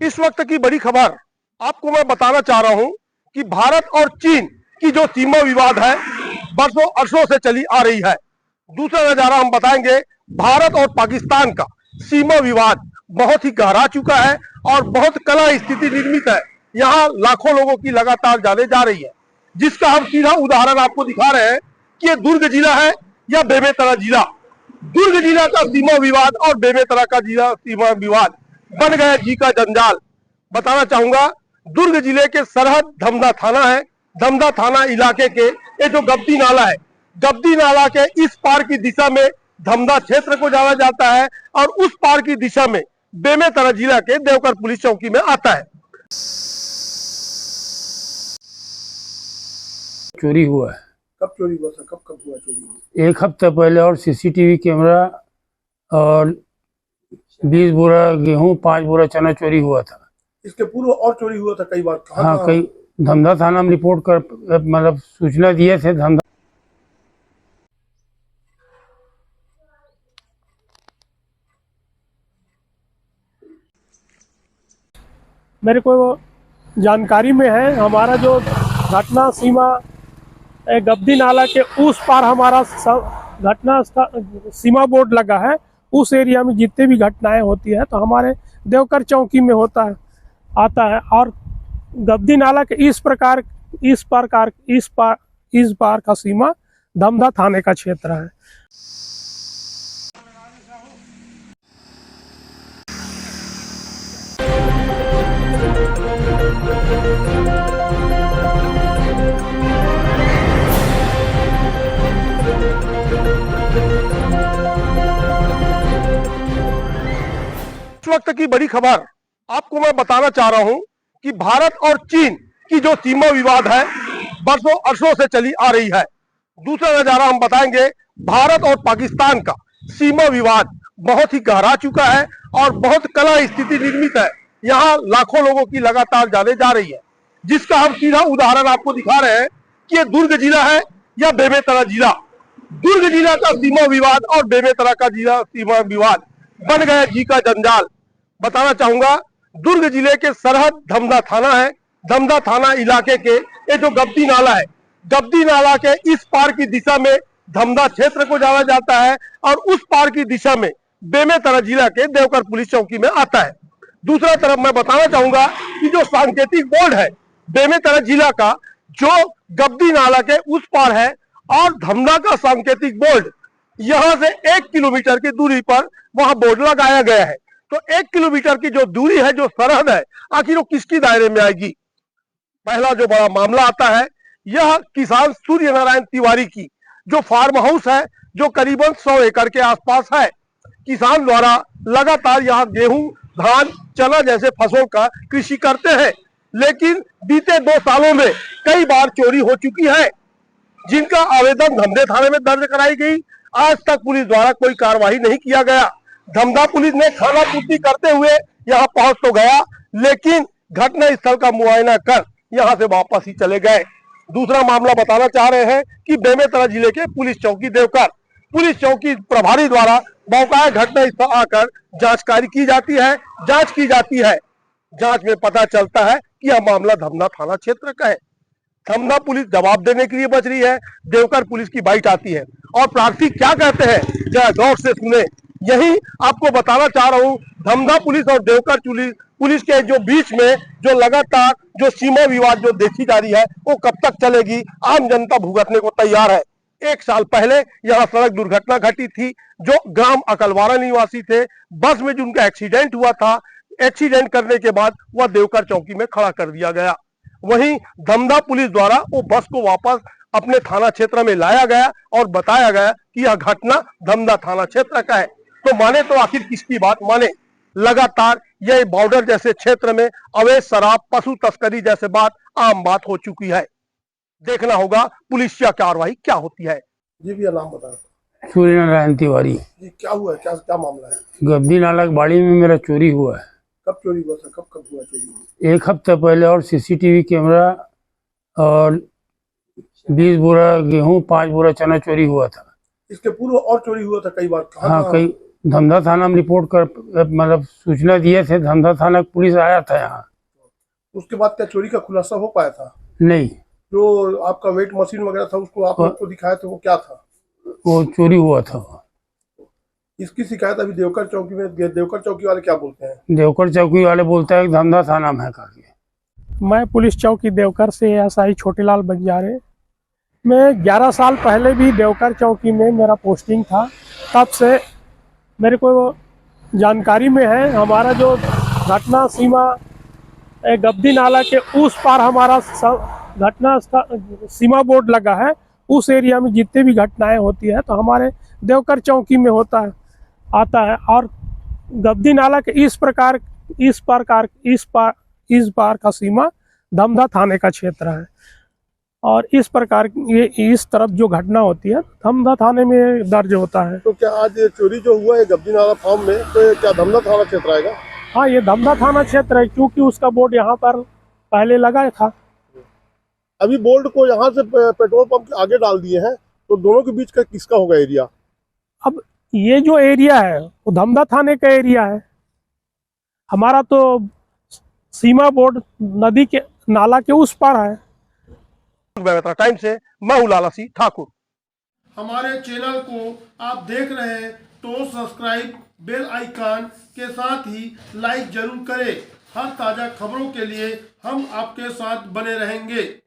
इस वक्त की बड़ी खबर आपको मैं बताना चाह रहा हूं कि भारत और चीन की जो सीमा विवाद है बरसों अरसों से चली आ रही है। दूसरा नजारा हम बताएंगे, भारत और पाकिस्तान का सीमा विवाद बहुत ही गहरा चुका है और बहुत कड़ा स्थिति निर्मित है। यहाँ लाखों लोगों की लगातार जाने जा रही है, जिसका हम सीधा उदाहरण आपको दिखा रहे हैं कि ये दुर्ग जिला है या बेमेतरा जिला। दुर्ग जिला का सीमा विवाद और बेमेतरा का जिला सीमा विवाद बन गया जी का जंजाल। बताना चाहूंगा, दुर्ग जिले के सरहद धमधा थाना है। धमधा थाना इलाके के ये जो गब्दी नाला है, गब्दी नाला के इस पार की दिशा में धमधा क्षेत्र को जाना जाता है और उस पार की दिशा में बेमेतरा जिला के देवकर पुलिस चौकी में आता है। चोरी हुआ है। कब चोरी हुआ था? कब हुआ चोरी? 1 हफ्ता पहले और सीसीटीवी कैमरा और 20 बोरा गेहूं 5 बोरा चना चोरी हुआ था। इसके पूर्व और चोरी हुआ था कई बार? हाँ, कई धमधा थाना में रिपोर्ट कर मतलब सूचना दिए थे। धमधा मेरे को जानकारी में है, हमारा जो घटना सीमा गब्दी नाला के उस पार हमारा घटना सीमा बोर्ड लगा है। उस एरिया में जितने भी घटनाएं होती है तो हमारे देवकर चौकी में आता है। और गब्दी नाला के इस पार का सीमा धमधा थाने का क्षेत्र है। इस वक्त की बड़ी खबर आपको मैं बताना चाह रहा हूं कि भारत और चीन की जो सीमा विवाद है बरसों अरसों से चली आ रही है। दूसरा नजारा हम बताएंगे, भारत और पाकिस्तान का सीमा विवाद बहुत ही गहरा चुका है और बहुत कड़ा स्थिति निर्मित है। यहाँ लाखों लोगों की लगातार जाने जा रही है, जिसका हम सीधा उदाहरण आपको दिखा रहे हैं कि ये दुर्ग जिला है या बेमेतरा जिला। दुर्ग जिला का सीमा विवाद और बेमेतरा का जिला सीमा विवाद बन गया जी का जंजाल। बताना चाहूंगा, दुर्ग जिले के सरहद धमधा थाना है। धमधा थाना इलाके के ये जो गब्दी नाला है, गब्दी नाला के इस पार की दिशा में धमधा क्षेत्र को जाना जाता है और उस पार की दिशा में बेमेतरा जिला के देवकर पुलिस चौकी में आता है। दूसरा तरफ मैं बताना चाहूंगा कि जो सांकेतिक बोर्ड है बेमेतरा जिला का, जो गब्दी नाला के उस पार है, और धमधा का सांकेतिक बोर्ड यहां से 1 किलोमीटर की दूरी पर वहां बोर्ड लगाया गया है। तो 1 किलोमीटर की जो दूरी है, जो सरहद है, आखिर वो किसकी दायरे में आएगी? पहला जो बड़ा मामला आता है, यह किसान सूर्य नारायण तिवारी की जो फार्म हाउस है, जो करीबन 100 एकड़ के आसपास है। किसान द्वारा लगातार यहाँ गेहूं, धान, चना जैसे फसलों का कृषि करते हैं, लेकिन बीते 2 सालों में कई बार चोरी हो चुकी है, जिनका आवेदन धमधे थाने में दर्ज कराई गई। आज तक पुलिस द्वारा कोई कार्रवाई नहीं किया गया। धमधा पुलिस ने खाना पूर्ति करते हुए यहाँ पहुंच तो गया, लेकिन घटना स्थल का मुआयना कर यहाँ से वापस ही चले गए। दूसरा मामला बताना चाह रहे हैं कि बेमेतरा जिले के पुलिस चौकी देवकर पुलिस चौकी प्रभारी द्वारा मौका घटना स्थल आकर जांच कार्य की जाती है। जांच की जाती है, जांच में पता चलता है कि यह मामला धमधा थाना क्षेत्र का है। धमधा पुलिस जवाब देने के लिए बच रही है, देवकर पुलिस की बाइट आती है और प्रार्थी क्या कहते हैं जरा गौर से सुने। यही आपको बताना चाह रहा हूँ, धमधा पुलिस और देवकर पुलिस के जो बीच में जो लगातार जो सीमा विवाद जो देखी जा रही है, वो कब तक चलेगी, आम जनता भुगतने को तैयार है। 1 साल पहले यहाँ सड़क दुर्घटना घटी थी। जो ग्राम अकलवाड़ा निवासी थे, बस में जिनका एक्सीडेंट हुआ था, एक्सीडेंट करने के बाद वह देवकर चौकी में खड़ा कर दिया गया। वहीं धमधा पुलिस द्वारा वो बस को वापस अपने थाना क्षेत्र में लाया गया और बताया गया कि यह घटना धमधा थाना क्षेत्र का है। तो माने तो आखिर किसकी बात माने? लगातार यह बॉर्डर जैसे क्षेत्र में अवैध शराब, पशु तस्करी जैसे बात आम बात हो चुकी है। देखना होगा पुलिस की कार्रवाई क्या होती है। जी भैया, नाम बता। सूर्य नारायण तिवारी। जी, क्या हुआ है? क्या मामला है? गब्दी नाला की बाड़ी में मेरा चोरी हुआ है। कब चोरी हुआ था? कब हुआ चोरी? 1 हफ्ता पहले और सीसीटीवी कैमरा और 20 बोरा गेहूं 5 बोरा चना चोरी हुआ था। इसके पूर्व और चोरी हुआ था कई बार? हाँ, कई धमधा थाना में रिपोर्ट कर मतलब सूचना दिए थे। धमधा थाना पुलिस आया था यहाँ। उसके बाद क्या चोरी का खुलासा हो पाया था? नहीं, जो आपका वेट मशीन वगैरह था उसको आप लोग को दिखाया था, वो क्या था? वो चोरी हुआ था। इसकी शिकायत अभी देवकर चौकी में, देवकर चौकी वाले क्या बोलते हैं? देवकर चौकी वाले बोलते हैं कि धमधा थाना में है करके। मैं पुलिस चौकी देवकर से एसआई छोटेलाल बंजारे। मैं 11 साल पहले भी देवकर चौकी में मेरा पोस्टिंग था, तब से मेरे को जानकारी में है। हमारा जो घटना सीमा गब्दी नाला के उस पार हमारा घटना सीमा बोर्ड लगा है। उस एरिया में जितने भी घटनाएं होती है तो हमारे देवकर चौकी में आता है। और गब्दी नाला के इस पार का सीमा धमधा थाने का क्षेत्र है। और इस प्रकार ये इस तरफ जो घटना होती है धमधा थाने में दर्ज होता है। तो क्या आज ये चोरी जो हुआ है गब्दी नाला फार्म में, तो ये क्या धमधा थाना क्षेत्र आएगा? हाँ, ये धमधा थाना क्षेत्र है, क्योंकि उसका बोर्ड यहाँ पर पहले लगा था। अभी बोर्ड को यहाँ से पेट्रोल पंप के आगे डाल दिए हैं, तो दोनों के बीच का किसका होगा एरिया? अब ये जो एरिया है वो धमधा थाने का एरिया है। हमारा तो सीमा बोर्ड नदी के नाला के उस पार है। टाइम से मैं हूं लाला सिंह ठाकुर। हमारे चैनल को आप देख रहे हैं तो सब्सक्राइब, बेल आइकन के साथ ही लाइक जरूर करें। हर ताज़ा खबरों के लिए हम आपके साथ बने रहेंगे।